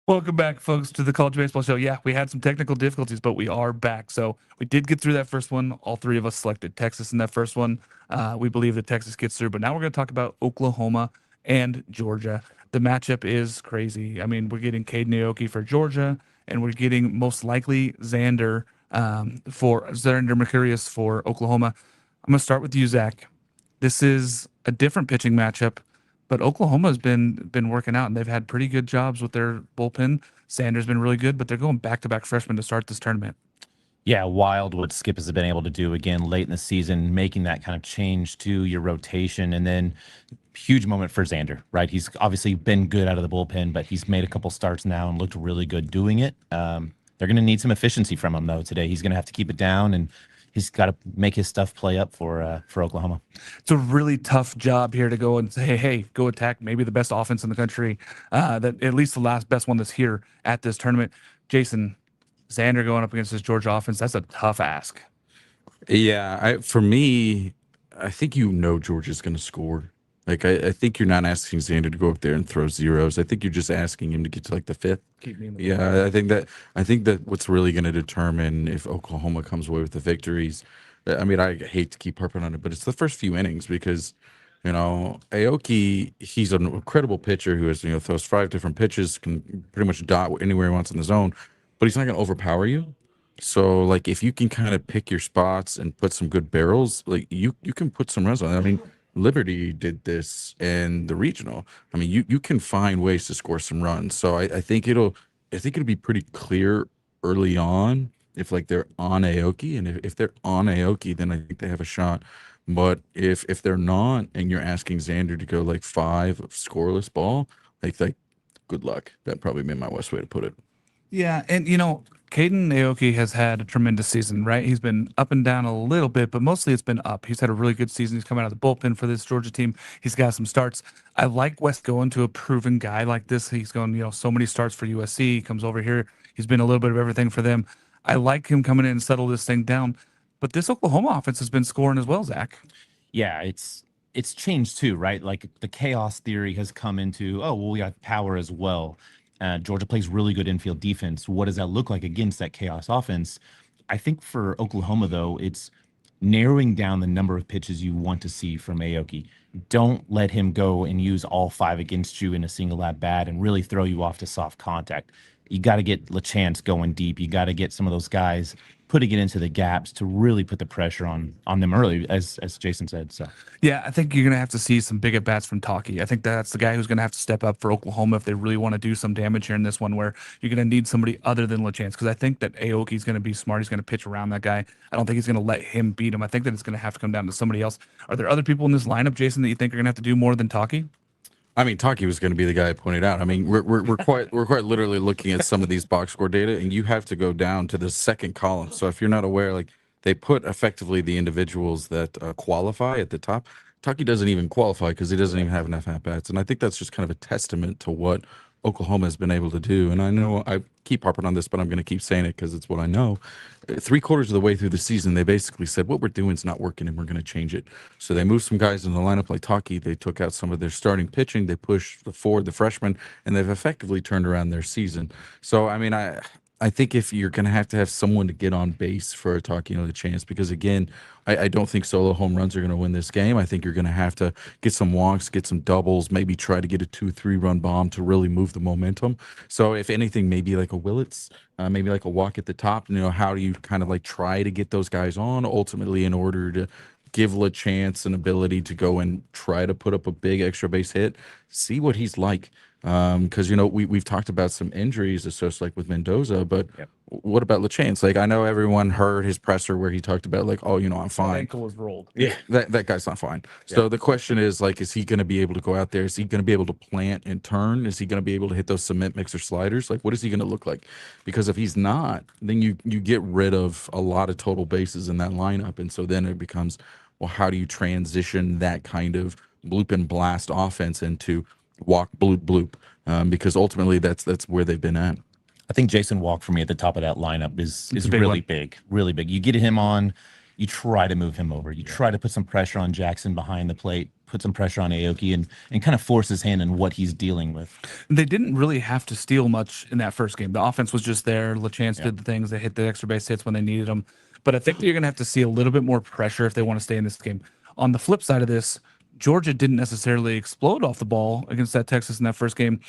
Welcome back, folks, to the College Baseball Show. Yeah, we had some technical difficulties, but we are back. So we did get through that first one. All three of us selected Texas in that first one. We believe that Texas gets through, but now we're going to talk about Oklahoma and Georgia. The matchup is crazy. I mean, we're getting Caden Aoki for Georgia, and we're getting most likely Xander Mercurius for Oklahoma. I'm going to start with you, Zach. This is a different pitching matchup, but Oklahoma's been working out, and they've had pretty good jobs with their bullpen. Sanders been really good, but they're going back-to-back freshmen to start this tournament. Yeah, wild what Skip has been able to do again late in the season, making that kind of change to your rotation. And then huge moment for Xander, right? He's obviously been good out of the bullpen, but he's made a couple starts now and looked really good doing it. They're going to need some efficiency from him, though, today. He's going to have to keep it down, and he's got to make his stuff play up for Oklahoma. It's a really tough job here to go and say, hey, go attack maybe the best offense in the country, that at least the last best one that's here at this tournament. Jason, Xander going up against this Georgia offense, that's a tough ask. Yeah, for me, I think Georgia's going to score. Like I think you're not asking Xander to go up there and throw zeros. I think you're just asking him to get to like the fifth. Yeah, I think that what's really going to determine if Oklahoma comes away with the victories. I mean, I hate to keep harping on it, but it's the first few innings because Aoki, he's an incredible pitcher who has throws 5 different pitches, can pretty much dot anywhere he wants in the zone, but he's not going to overpower you. So like if you can kind of pick your spots and put some good barrels, like you can put some runs on it. I mean, Liberty did this in the regional. I mean, you can find ways to score some runs. So I think it'll be pretty clear early on if like they're on Aoki, and if they're on Aoki, then I think they have a shot. But if they're not, and you're asking Xander to go like 5 of scoreless ball, like good luck. That'd probably be my best way to put it. Yeah, and Caden Aoki has had a tremendous season, right? He's been up and down a little bit, but mostly it's been up. He's had a really good season. He's coming out of the bullpen for this Georgia team. He's got some starts. I like West going to a proven guy like this. He's going, so many starts for USC. He comes over here. He's been a little bit of everything for them. I like him coming in and settle this thing down. But this Oklahoma offense has been scoring as well, Zach. Yeah, it's changed too, right? Like the chaos theory has come into, oh, well, we got power as well. Georgia plays really good infield defense. What does that look like against that chaos offense? I think for Oklahoma, though, it's narrowing down the number of pitches you want to see from Aoki. Don't let him go and use all 5 against you in a single at bat and really throw you off to soft contact. You got to get LaChance going deep. You got to get some of those guys putting it into the gaps to really put the pressure on them early, as Jason said. So yeah, I think you're going to have to see some big at bats from Taki. I think that's the guy who's going to have to step up for Oklahoma if they really want to do some damage here in this one, where you're going to need somebody other than LaChance, because I think that Aoki's going to be smart. He's going to pitch around that guy. I don't think he's going to let him beat him. I think that it's going to have to come down to somebody else. Are there other people in this lineup, Jason, that you think are going to have to do more than Taki? I mean, Taki was going to be the guy I pointed out. I mean, we're quite literally looking at some of these box score data, and you have to go down to the second column. So if you're not aware, like they put effectively the individuals that qualify at the top. Taki doesn't even qualify because he doesn't even have enough at bats, and I think that's just kind of a testament to what Oklahoma has been able to do. And I know I keep harping on this, but I'm going to keep saying it because it's what I know. 3/4 of the way through the season, they basically said, what we're doing is not working and we're going to change it. So they moved some guys in the lineup like Taki. They took out some of their starting pitching. They pushed forward the freshmen, and they've effectively turned around their season. So, I mean, I think if you're going to have someone to get on base for a Taki, the chance, because again, I don't think solo home runs are going to win this game. I think you're going to have to get some walks, get some doubles, maybe try to get a 2-3 run bomb to really move the momentum. So if anything, maybe like a Willits, maybe like a walk at the top. How do you kind of like try to get those guys on ultimately in order to give LaChance an ability to go and try to put up a big extra base hit, see what he's like. Because we've talked about some injuries associated like with Mendoza, but what about LaChance? Like I know everyone heard his presser where he talked about like, oh, I'm fine. My ankle was rolled. Yeah, that guy's not fine. So the question is like, is he going to be able to go out there? Is he going to be able to plant and turn? Is he going to be able to hit those cement mixer sliders? Like, what is he going to look like? Because if he's not, then you get rid of a lot of total bases in that lineup, and so then it becomes, well, how do you transition that kind of bloop and blast offense into walk bloop bloop, because ultimately that's where they've been at. I think Jason Walk for me at the top of that lineup is really big, really big. You get him on, you try to move him over, you try to put some pressure on Jackson behind the plate, put some pressure on Aoki and kind of force his hand in what he's dealing with. They didn't really have to steal much in that first game. The offense was just there. LaChance did the things. They hit the extra base hits when they needed them. But I think that you're going to have to see a little bit more pressure if they want to stay in this game. On the flip side of this, Georgia didn't necessarily explode off the ball against that Texas in that first game.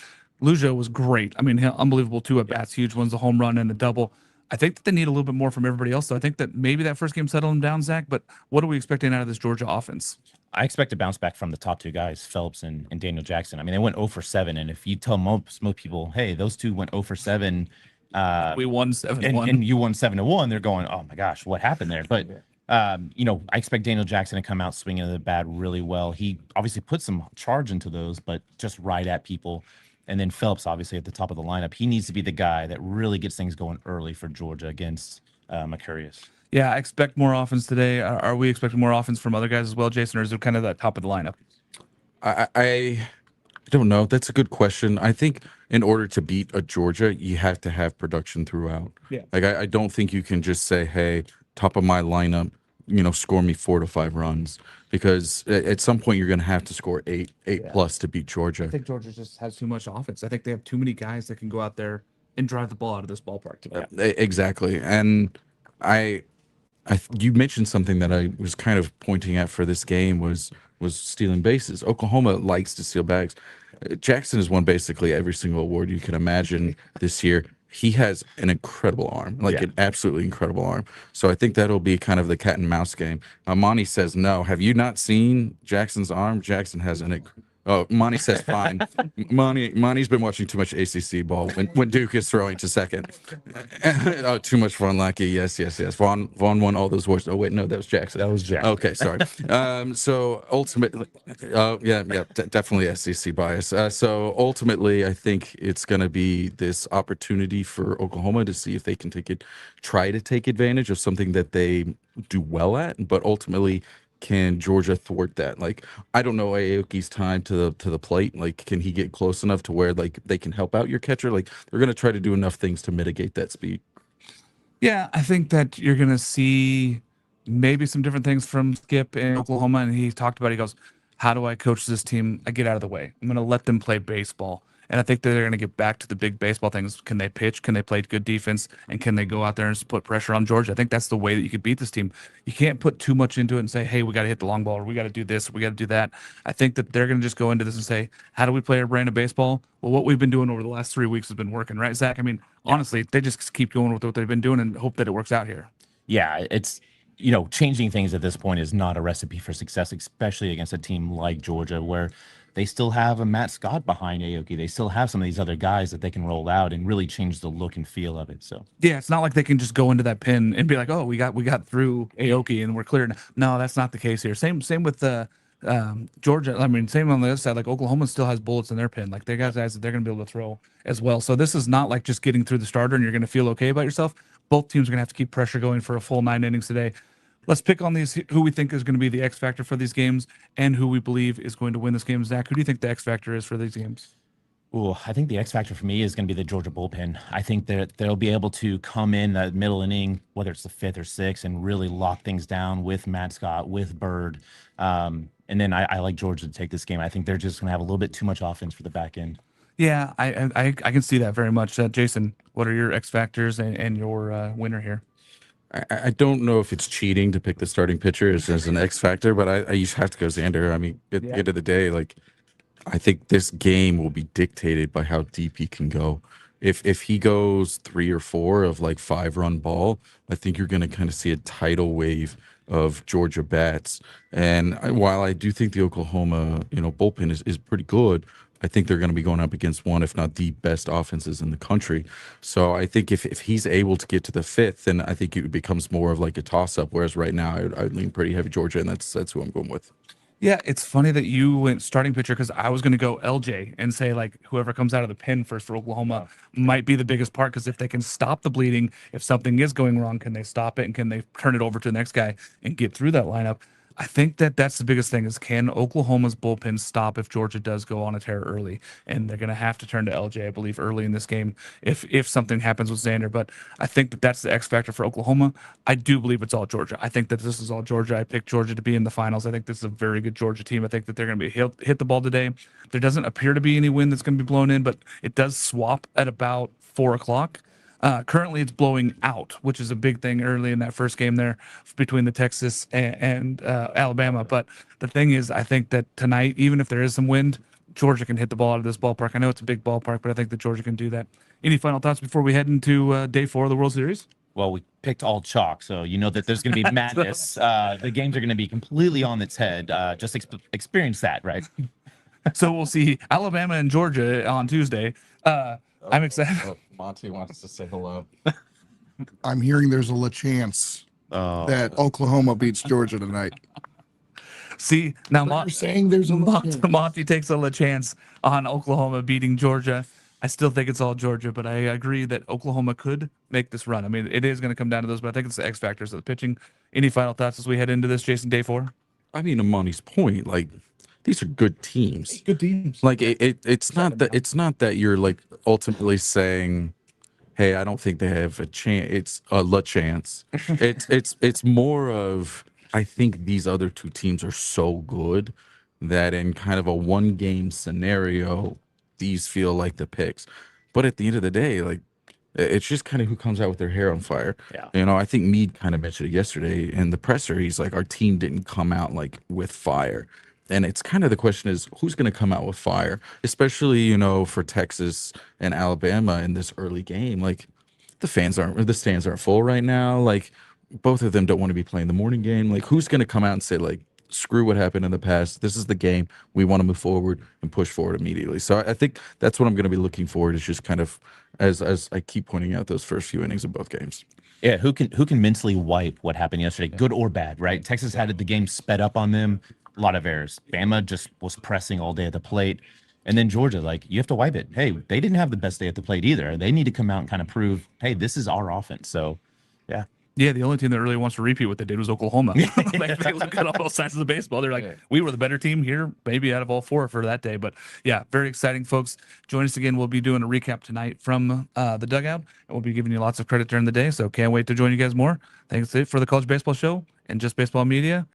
Lujo was great. I mean, unbelievable two at bats, huge ones, a home run and a double. I think that they need a little bit more from everybody else. So I think that maybe that first game settled them down, Zach. But what are we expecting out of this Georgia offense? I expect a bounce back from the top two guys, Phelps and Daniel Jackson. I mean, they went 0 for 7. And if you tell most people, hey, those two went 0 for 7, we won 7-1. And you won 7-1, they're going, oh my gosh, what happened there? But I expect Daniel Jackson to come out swinging the bat really well. He obviously put some charge into those, but just right at people. And then Phelps, obviously at the top of the lineup, he needs to be the guy that really gets things going early for Georgia against Mercurius. Yeah, I expect more offense today. Are we expecting more offense from other guys as well, Jason, or is it kind of that top of the lineup? I don't know. That's a good question. I think in order to beat a Georgia, you have to have production throughout. Yeah. Like I don't think you can just say, hey, top of my lineup, score me 4 to 5 runs, because at some point you're going to have to score eight plus to beat Georgia. I think Georgia just has too much offense. I think they have too many guys that can go out there and drive the ball out of this ballpark today. Exactly. And you mentioned something that I was kind of pointing at for this game was stealing bases. Oklahoma likes to steal bags. Jackson has won basically every single award you can imagine this year. He has an incredible arm, an absolutely incredible arm. So I think that'll be kind of the cat and mouse game. Monty says no. Have you not seen Jackson's arm? Jackson has Monty says fine. Monty's been watching too much ACC ball when Duke is throwing to second. Oh, too much Vaughn Lackey. Yes. Vaughn won all those awards. Oh wait, no, that was Jackson. That was Jackson. Okay, sorry. So ultimately, definitely SEC bias. So ultimately, I think it's going to be this opportunity for Oklahoma to see if they can try to take advantage of something that they do well at, but ultimately, can Georgia thwart that? I don't know Aoki's time to the plate. Can he get close enough to where they can help out your catcher? They're going to try to do enough things to mitigate that speed. Yeah, I think that you're going to see maybe some different things from Skip in Oklahoma. And he talked about, he goes, how do I coach this team? I get out of the way. I'm going to let them play baseball. And I think that they're going to get back to the big baseball things. Can they pitch? Can they play good defense? And can they go out there and put pressure on Georgia? I think that's the way that you could beat this team. You can't put too much into it and say, hey, we got to hit the long ball, or we got to do this, or we got to do that. I think that they're going to just go into this and say, how do we play our brand of baseball? Well, what we've been doing over the last 3 weeks has been working, right, Zach? I mean, honestly, they just keep going with what they've been doing and hope that it works out here. Yeah, it's changing things at this point is not a recipe for success, especially against a team like Georgia, where they still have a Matt Scott behind Aoki. They still have some of these other guys that they can roll out and really change the look and feel of it. So yeah, it's not like they can just go into that pin and be like, oh, we got through Aoki and we're clear. No, that's not the case here. Same with the Georgia. I mean, same on the other side. Oklahoma still has bullets in their pin. They got guys that they're going to be able to throw as well. So this is not like just getting through the starter and you're going to feel okay about yourself. Both teams are going to have to keep pressure going for a full 9 innings today. Let's pick on these, who we think is going to be the X factor for these games and who we believe is going to win this game. Zach, who do you think the X factor is for these games? Oh, I think the X factor for me is going to be the Georgia bullpen. I think that they'll be able to come in that middle inning, whether it's the 5th or 6th, and really lock things down with Matt Scott, with Bird. And then I like Georgia to take this game. I think they're just going to have a little bit too much offense for the back end. Yeah, I can see that very much. Jason, what are your X factors and your winner here? I don't know if it's cheating to pick the starting pitcher as an X factor, but I used to have to go Xander. I mean, at the end of the day, I think this game will be dictated by how deep he can go. If he goes 3 or 4 of 5-run ball, I think you're going to kind of see a tidal wave of Georgia bats. And while I do think the Oklahoma bullpen is pretty good, I think they're going to be going up against one, if not the best offenses in the country. So I think if he's able to get to the 5th, then I think it becomes more of a toss-up. Whereas right now, I would lean pretty heavy Georgia, and that's who I'm going with. Yeah, it's funny that you went starting pitcher because I was going to go LJ and say whoever comes out of the pen first for Oklahoma might be the biggest part, because if they can stop the bleeding, if something is going wrong, can they stop it and can they turn it over to the next guy and get through that lineup? I think that that's the biggest thing is can Oklahoma's bullpen stop if Georgia does go on a tear early, and they're going to have to turn to LJ, I believe, early in this game if something happens with Xander. But I think that that's the X factor for Oklahoma. I do believe it's all Georgia. I think that this is all Georgia. I picked Georgia to be in the finals. I think this is a very good Georgia team. I think that they're going to be hit the ball today. There doesn't appear to be any wind that's going to be blown in, but it does swap at about 4 o'clock. Currently, it's blowing out, which is a big thing early in that first game there between the Texas and Alabama. But the thing is, I think that tonight, even if there is some wind, Georgia can hit the ball out of this ballpark. I know it's a big ballpark, but I think that Georgia can do that. Any final thoughts before we head into day 4 of the World Series? Well, we picked all chalk, so you know that there's going to be madness. The games are going to be completely on its head. Just experience that, right? So we'll see Alabama and Georgia on Tuesday. I'm excited. Monty wants to say hello. I'm hearing there's a chance that Oklahoma beats Georgia tonight. See, now You're saying there's a chance. Monty takes a chance on Oklahoma beating Georgia. I still think it's all Georgia, but I agree that Oklahoma could make this run. I mean, it is going to come down to those, but I think it's the X factors of the pitching. Any final thoughts as we head into this, Jason, day 4? I mean, to Monty's point, like these are good teams. Good teams. Like it's not that you're like ultimately saying, hey, I don't think they have a chance. It's a chance. It's more of I think these other two teams are so good that in kind of a one game scenario, these feel like the picks. But at the end of the day, like it's just kind of who comes out with their hair on fire. Yeah. You know, I think Meade kind of mentioned it yesterday in the presser. He's like, our team didn't come out like with fire. And it's kind of the question is who's going to come out with fire, especially, you know, for Texas and Alabama in this early game. Like the stands aren't full right now. Like both of them don't want to be playing the morning game. Like who's going to come out and say like, screw what happened in the past. This is the game. We want to move forward and push forward immediately. So I think that's what I'm going to be looking forward is just kind of as I keep pointing out those first few innings of both games. Yeah, who can mentally wipe what happened yesterday, good or bad, right? Texas had the game sped up on them, a lot of errors. Bama just was pressing all day at the plate. And then Georgia, like, you have to wipe it. Hey, they didn't have the best day at the plate either. They need to come out and kind of prove, hey, this is our offense. So, yeah. Yeah, the only team that really wants to repeat what they did was Oklahoma. Like, they look at all both sides of the baseball. They're like, we were the better team here, maybe out of all 4 for that day. But yeah, very exciting, folks. Join us again. We'll be doing a recap tonight from the dugout, and we'll be giving you lots of credit during the day. So can't wait to join you guys more. Thanks for the College Baseball Show and Just Baseball Media.